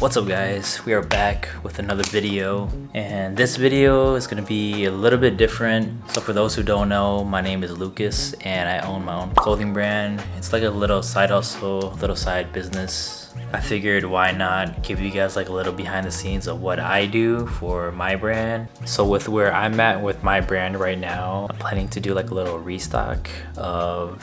What's up guys, we are back with another video, and this video is going to be a little bit different. So for those who don't know, my name is Lucas and I own my own clothing brand. It's like a little side hustle, little side business. I figured why not give you guys like a little behind the scenes of what I do for my brand. So with where I'm at with my brand right now, I'm planning to do like a little restock of,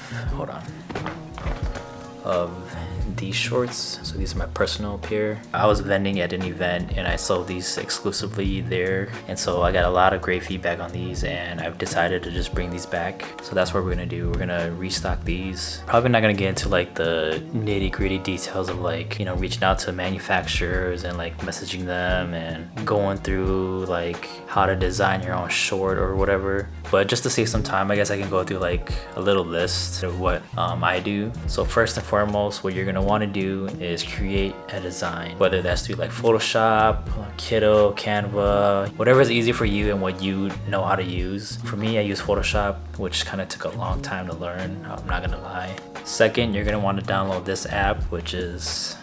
of these shorts. So these are my personal pair. I was vending at an event and I sold these exclusively there, and so I got a lot of great feedback on these, and I've decided to just bring these back. So that's what we're gonna do. We're gonna restock these. Probably not gonna get into like the nitty-gritty details of like, you know, reaching out to manufacturers and like messaging them and going through like how to design your own short or whatever. But just to save some time, I guess I can go through like a little list of what I do. So first and foremost, what you're gonna want to do is create a design, whether that's through like Photoshop, Kiddo, Canva, whatever is easy for you and what you know how to use. For me, I use Photoshop, which kind of took a long time to learn, I'm not gonna lie. Second, you're gonna want to download this app, which is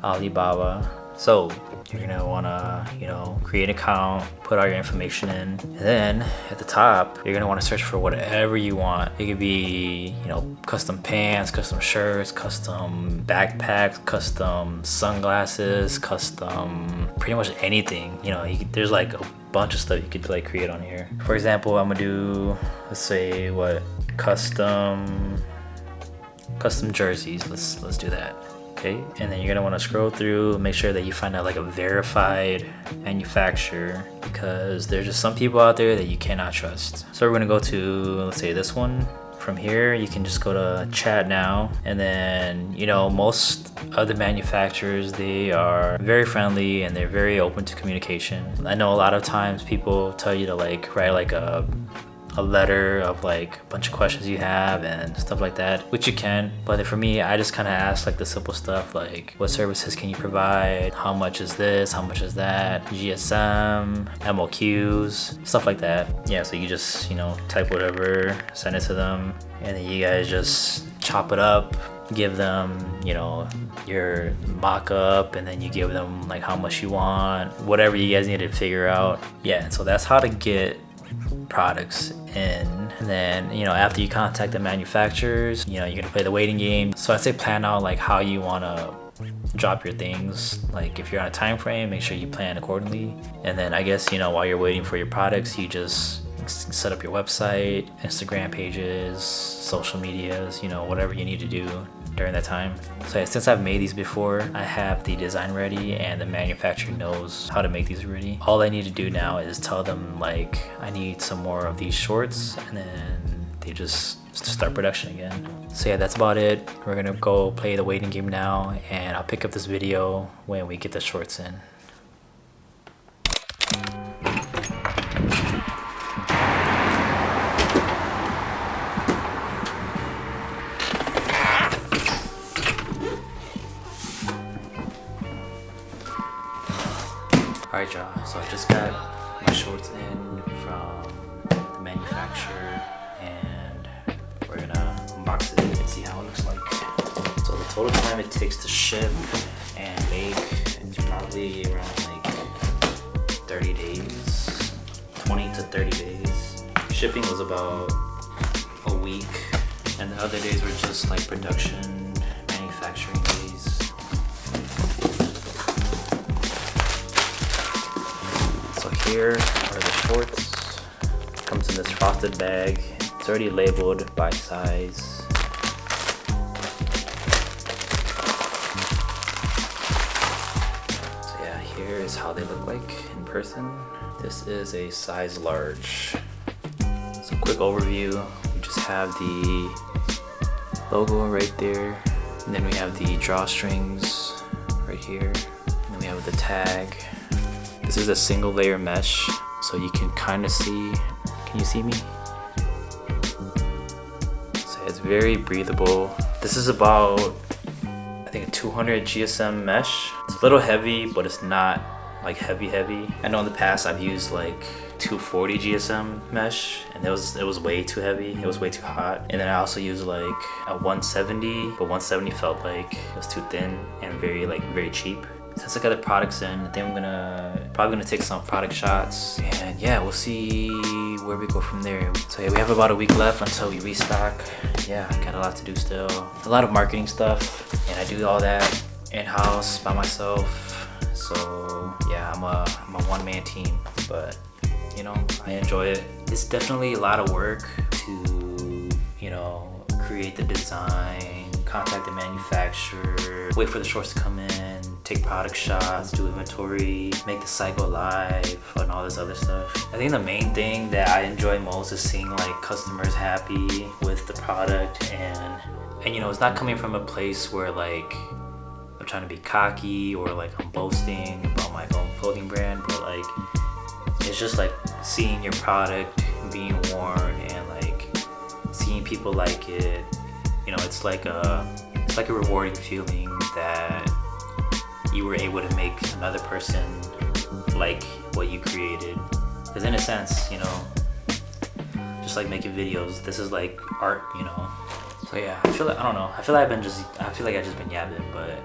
Alibaba. So you're gonna wanna, you know, create an account, put all your information in, and then at the top, you're gonna wanna search for whatever you want. It could be, you know, custom pants, custom shirts, custom backpacks, custom sunglasses, custom pretty much anything. You know, there's like a bunch of stuff you could like create on here. For example, I'm gonna do, let's say what, custom jerseys. Let's do that. Okay, and then you're gonna want to scroll through, make sure that you find out like a verified manufacturer, because there's just some people out there that you cannot trust. So we're gonna go to, let's say this one. From here, you can just go to chat now, and then, you know, most of the manufacturers, they are very friendly and they're very open to communication. I know a lot of times people tell you to like write like a letter of like a bunch of questions you have and stuff like that, which you can, but for me, I just kind of ask like the simple stuff like, what services can you provide, how much is this, how much is that, GSM, MOQs, stuff like that. Yeah, so you just, you know, type whatever, send it to them, and then you guys just chop it up, give them, you know, your mock-up, and then you give them like how much you want, whatever you guys need to figure out. Yeah, so that's how to get products in. And then, you know, after you contact the manufacturers, you know, you're gonna play the waiting game. So I'd say plan out like how you want to drop your things. Like if you're on a time frame, make sure you plan accordingly. And then I guess, you know, while you're waiting for your products, you just set up your website, Instagram pages, social medias, you know, whatever you need to do during that time. So since I've made these before, I have the design ready and the manufacturer knows how to make these ready. All I need to do now is tell them like, I need some more of these shorts, and then they just start production again. So yeah, that's about it. We're gonna go play the waiting game now, and I'll pick up this video when we get the shorts in. Alright y'all, so I just got my shorts in from the manufacturer, and we're gonna unbox it and see how it looks like. So the total time it takes to ship and make is probably around like 30 days, 20 to 30 days. Shipping was about a week, and the other days were just like production, manufacturing days. Here are the shorts. Comes in this frosted bag. It's already labeled by size. So yeah, here is how they look like in person. This is a size large. So quick overview. We just have the logo right there, and then we have the drawstrings right here, and then we have the tag. This is a single layer mesh, so you can kind of see, can you see me? So it's very breathable. This is about, I think, a 200 GSM mesh. It's a little heavy, but it's not like heavy. I know in the past I've used like 240 GSM mesh, and it was way too heavy. It was way too hot. And then I also used like a 170, but 170 felt like it was too thin and very cheap. Since I got the products in, I think I'm probably gonna take some product shots, and yeah, we'll see where we go from there. So yeah, we have about a week left until we restock. Yeah, I got a lot to do still. A lot of marketing stuff, and I do all that in-house by myself. So yeah, I'm a one-man team, but you know, I enjoy it. It's definitely a lot of work to, you know, create the design, contact the manufacturer, wait for the shorts to come in, take product shots, do inventory, make the site go live, and all this other stuff. I think the main thing that I enjoy most is seeing like customers happy with the product, and you know, it's not coming from a place where like I'm trying to be cocky or like I'm boasting about my own clothing brand, but like it's just like seeing your product being worn and like seeing people like it. You know, it's like a rewarding feeling that you were able to make another person like what you created. Because in a sense, you know, just like making videos, this is like art, you know. So yeah, I feel like I've just been yapping, but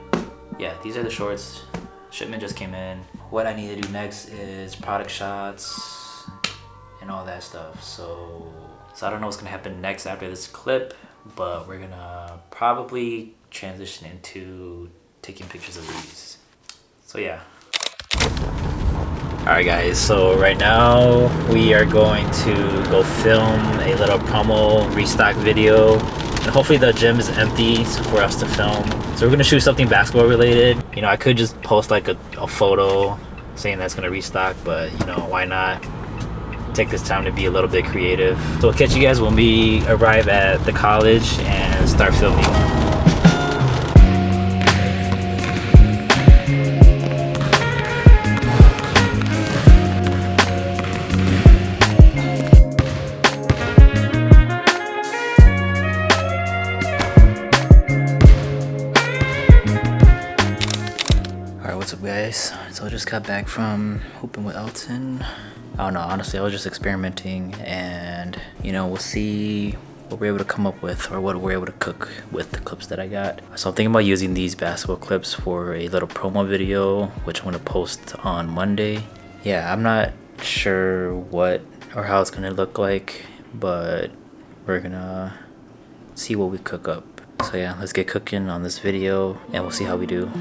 yeah, these are the shorts. Shipment just came in. What I need to do next is product shots and all that stuff. So I don't know what's gonna happen next after this clip, but we're gonna probably transition into taking pictures of these. So yeah. Alright guys, so right now we are going to go film a little promo restock video. And hopefully the gym is empty for us to film. So we're gonna shoot something basketball related. You know, I could just post like a photo saying that's gonna restock, but you know, why not take this time to be a little bit creative. So we'll catch you guys when we arrive at the college and start filming. What's up guys? So I just got back from hooping with Elton. I don't know, honestly I was just experimenting, and you know, we'll see what we're able to come up with or what we're able to cook with the clips that I got. So I'm thinking about using these basketball clips for a little promo video, which I'm gonna post on Monday. Yeah, I'm not sure what or how it's gonna look like, but we're gonna see what we cook up. So yeah, let's get cooking on this video and we'll see how we do.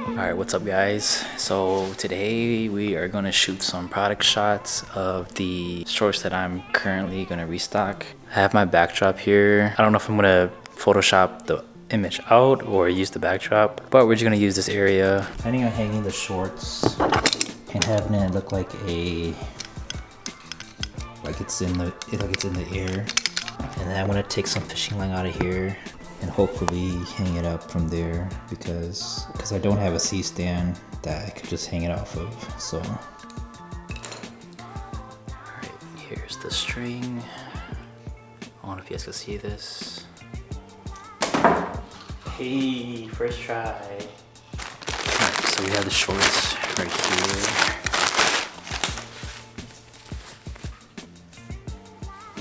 Alright, what's up guys? So today we are going to shoot some product shots of the shorts that I'm currently going to restock. I have my backdrop here. I don't know if I'm going to Photoshop the image out or use the backdrop, but we're just going to use this area. Planning on hanging the shorts and having it look like it's in the air. And then I'm going to take some fishing line out of here and hopefully hang it up from there because I don't have a C-stand that I could just hang it off of. So alright, here's the string. I don't know if you guys can see this. Hey, first try. Alright, so we have the shorts right here,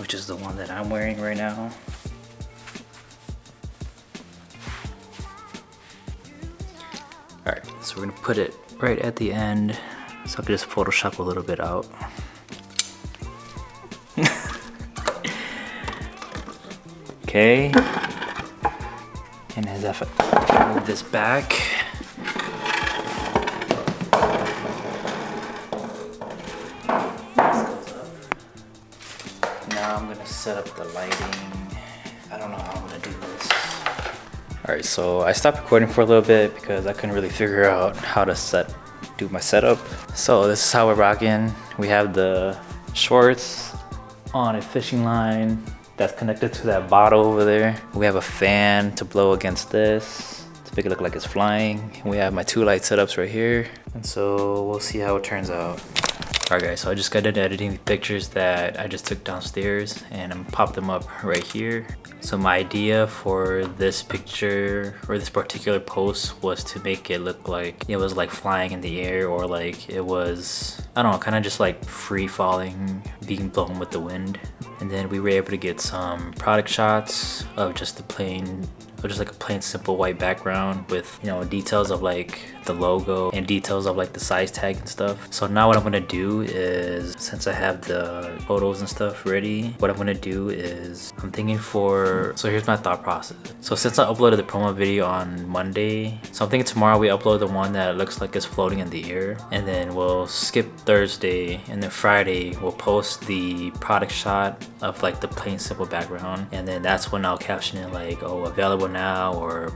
which is the one that I'm wearing right now. Alright, so we're gonna put it right at the end, so I can just Photoshop a little bit out. Okay, and as if I move this back, now I'm gonna set up the lighting. I don't know how I'm gonna do this. Alright, so I stopped recording for a little bit because I couldn't really figure out how to do my setup. So this is how we're rocking. We have the shorts on a fishing line that's connected to that bottle over there. We have a fan to blow against this to make it look like it's flying. We have my two light setups right here. And so we'll see how it turns out. Alright guys, so I just got done editing the pictures that I just took downstairs and I'm popped them up right here. So my idea for this picture or this particular post was to make it look like it was like flying in the air, or like it was, I don't know, kind of just like free falling, being blown with the wind. And then we were able to get some product shots of just the plain, or just like a plain simple white background with, you know, details of like the logo and details of like the size tag and stuff. So now what I'm gonna do is, since I have the photos and stuff ready, what I'm gonna do is I'm thinking so here's my thought process. So since I uploaded the promo video on Monday, so I'm thinking tomorrow we upload the one that looks like it's floating in the air, and then we'll skip Thursday, and then Friday we'll post the product shot of like the plain simple background, and then that's when I'll caption it like, oh, available now, or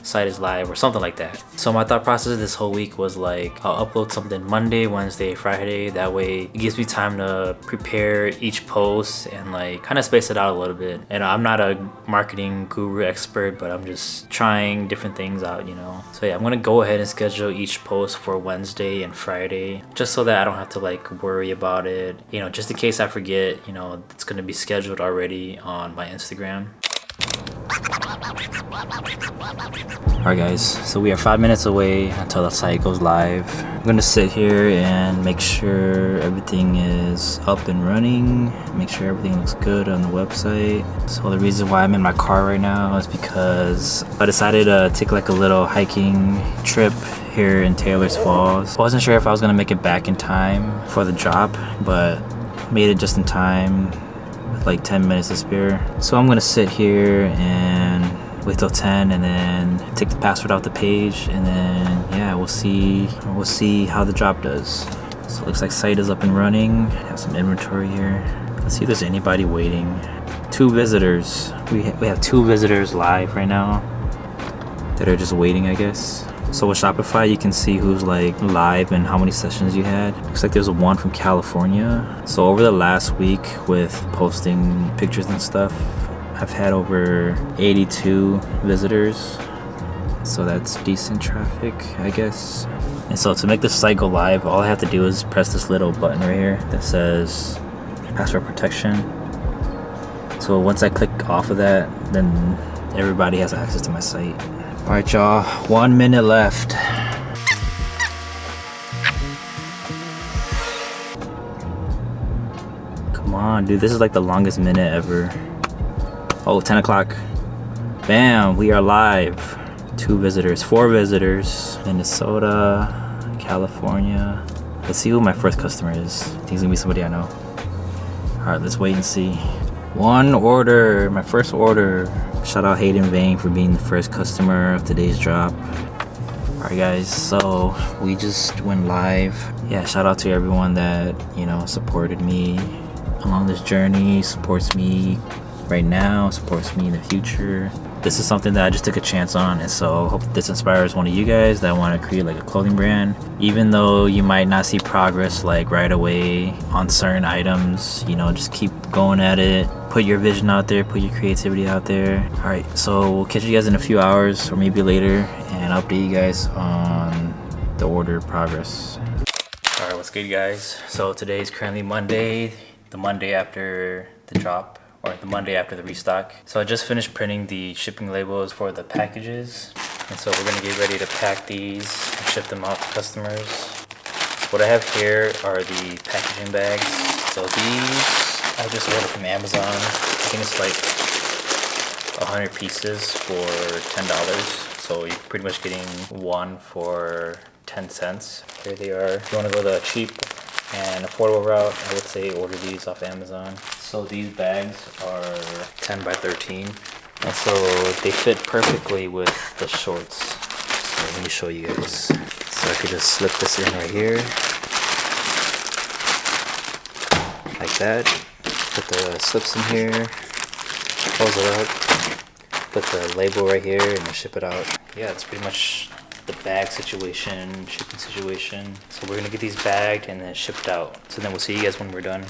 site is live, or something like that. So my thought process this whole week was like, I'll upload something Monday, Wednesday, Friday. That way it gives me time to prepare each post and like kind of space it out a little bit. And I'm not a marketing guru expert, but I'm just trying different things out, you know. So yeah, I'm gonna go ahead and schedule each post for Wednesday and Friday, just so that I don't have to like worry about it, you know, just in case I forget, you know, it's gonna be scheduled already on my Instagram. Alright guys, so we are 5 minutes away until the site goes live. I'm gonna sit here and make sure everything is up and running, make sure everything looks good on the website. So the reason why I'm in my car right now is because I decided to take like a little hiking trip here in Taylor's Falls. I wasn't sure if I was gonna make it back in time for the drop, but made it just in time, like 10 minutes to spare. So I'm gonna sit here and wait till 10 and then take the password off the page, and then yeah, we'll see how the drop does. So it looks like site is up and running. Have some inventory here. Let's see if there's anybody waiting. 2 visitors. We have 2 visitors live right now that are just waiting, I guess. So with Shopify, you can see who's like live and how many sessions you had. Looks like there's one from California. So over the last week with posting pictures and stuff, I've had over 82 visitors. So that's decent traffic, I guess. And so to make the site go live, all I have to do is press this little button right here that says password protection. So once I click off of that, then everybody has access to my site. Alright y'all, 1 minute left. Come on, dude, this is like the longest minute ever. Oh, 10 o'clock. Bam, we are live. 2 visitors, 4 visitors. Minnesota, California. Let's see who my first customer is. I think it's gonna be somebody I know. Alright, let's wait and see. 1 order, my first order. Shout out Hayden Vane for being the first customer of today's drop. Alright guys, so we just went live. Yeah, shout out to everyone that, you know, supported me along this journey, supports me right now, supports me in the future. This is something that I just took a chance on, and so I hope this inspires one of you guys that want to create like a clothing brand. Even though you might not see progress like right away on certain items, you know, just keep going at it. Put your vision out there, put your creativity out there. All right, so we'll catch you guys in a few hours or maybe later, and I'll update you guys on the order progress. All right, what's good guys? So today is currently Monday, the Monday after the drop, or the Monday after the restock. So I just finished printing the shipping labels for the packages. And so we're gonna get ready to pack these and ship them out to customers. What I have here are the packaging bags. So these I just ordered from Amazon. I think it's like 100 pieces for $10. So you're pretty much getting 1 for 10 cents. Here they are. If you wanna go the cheap and affordable route, I would say order these off Amazon. So these bags are 10 by 13, and so they fit perfectly with the shorts. So let me show you guys. So I could just slip this in right here, like that. Put the slips in here, close it up, put the label right here, and then ship it out. Yeah, it's pretty much the bag situation, shipping situation. So we're gonna get these bagged and then shipped out. So then we'll see you guys when we're done.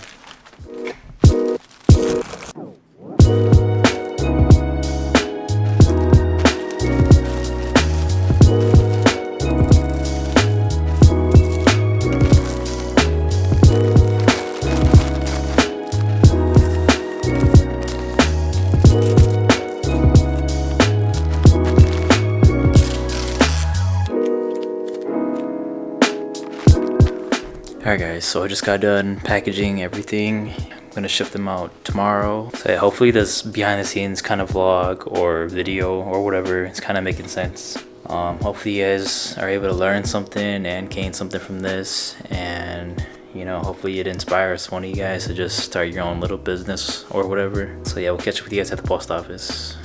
guys, so I just got done packaging everything. I'm gonna ship them out tomorrow. So yeah, hopefully this behind the scenes kind of vlog or video or whatever, it's kind of making sense. Hopefully you guys are able to learn something and gain something from this, and you know, hopefully it inspires one of you guys to just start your own little business or whatever. So yeah, we'll catch up with you guys at the post office.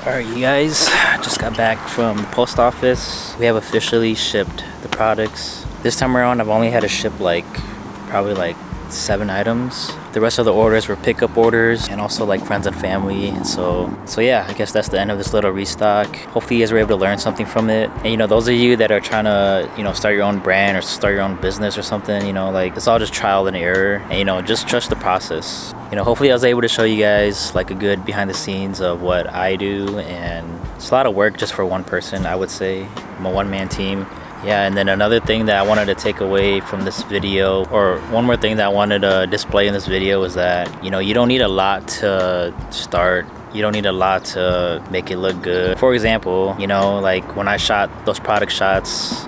Alright, you guys, just got back from the post office. We have officially shipped the products. This time around, I've only had to ship probably 7 items. The rest of the orders were pickup orders and also like friends and family. And so yeah, I guess that's the end of this little restock. Hopefully you guys were able to learn something from it. And you know, those of you that are trying to, you know, start your own brand or start your own business or something, you know, like it's all just trial and error. And you know, just trust the process. You know, hopefully I was able to show you guys like a good behind the scenes of what I do, and it's a lot of work just for one person, I would say. I'm a one-man team. Yeah, and then another thing that I wanted to take away from this video, or one more thing that I wanted to display in this video, is that, you know, you don't need a lot to start. You don't need a lot to make it look good. For example, you know, like when I shot those product shots,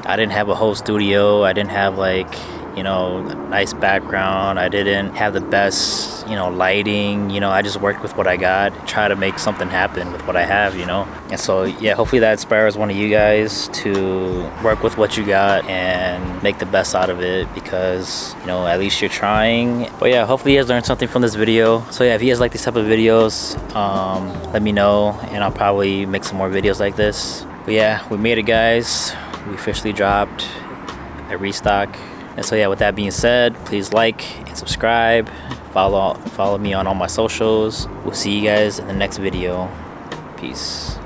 I didn't have a whole studio. I didn't have like, you know, nice background. I didn't have the best, you know, lighting. You know, I just worked with what I got, try to make something happen with what I have, you know. And so yeah, hopefully that inspires one of you guys to work with what you got and make the best out of it, because, you know, at least you're trying. But yeah, hopefully you guys learned something from this video. So yeah, if you guys like these type of videos, let me know, and I'll probably make some more videos like this. But yeah, we made it, guys. We officially dropped a Restock. And so yeah, with that being said, please like and subscribe. Follow me on all my socials. We'll see you guys in the next video. Peace.